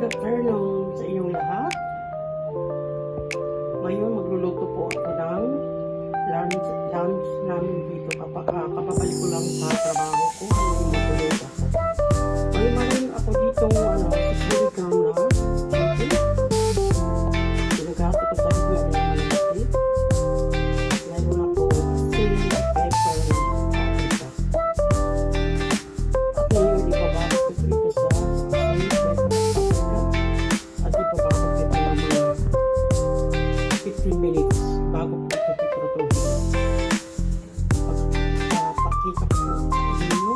afternoon sa inyong lahat. Ngayon magluluto po ako ng lunch namin dito. Kapabalik ko lang sa trabaho ko. Magluluto ako. May marin ako dito 600 gram na chicken. Pinagato ko sa linya ng malaki. Meron ako asin, pepper, paprika. At ngayon ibabalik ko ito sa asin, pepper, paprika. At ibabalik ko ito ng mga 15 minutes bago ko ito piprotuhin. Pakita ko sa inyo.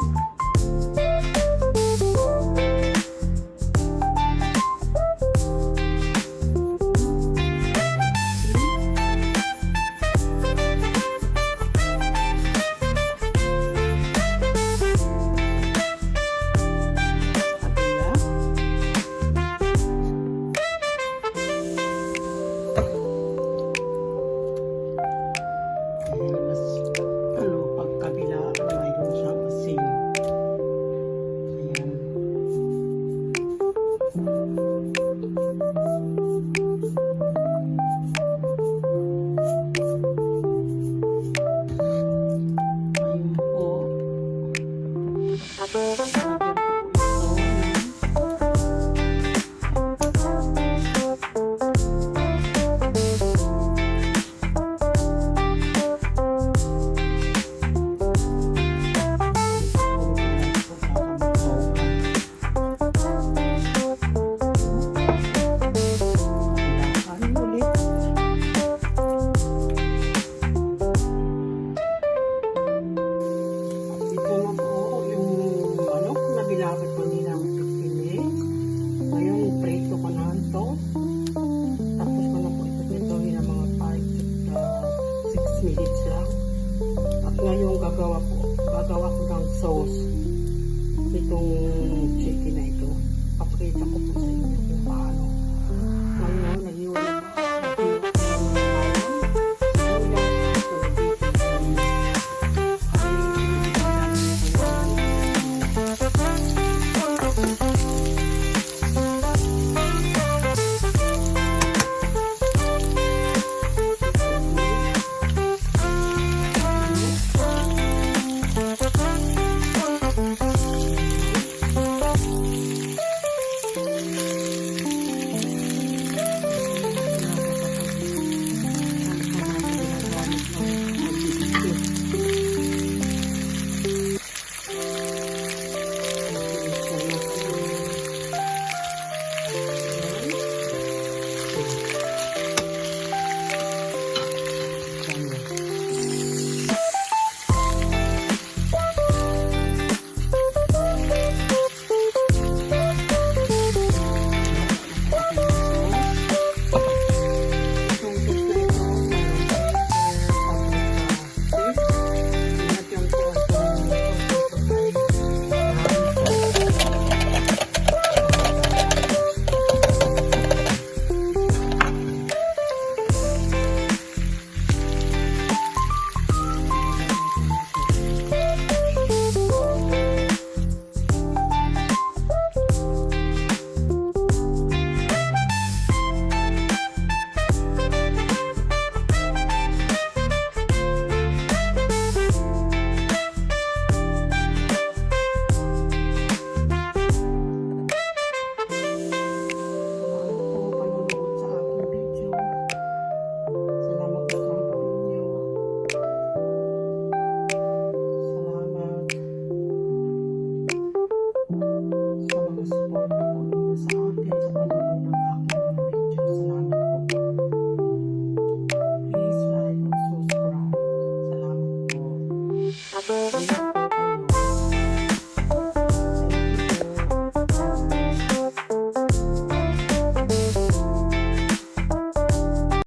Binabad ko nila ang pipili. Ngayon, prito ko na ito. Tapos ko na po ito pritohin ng mga 5 to 6 minutes lang. At ngayon, gagawa ko ng sauce. Itong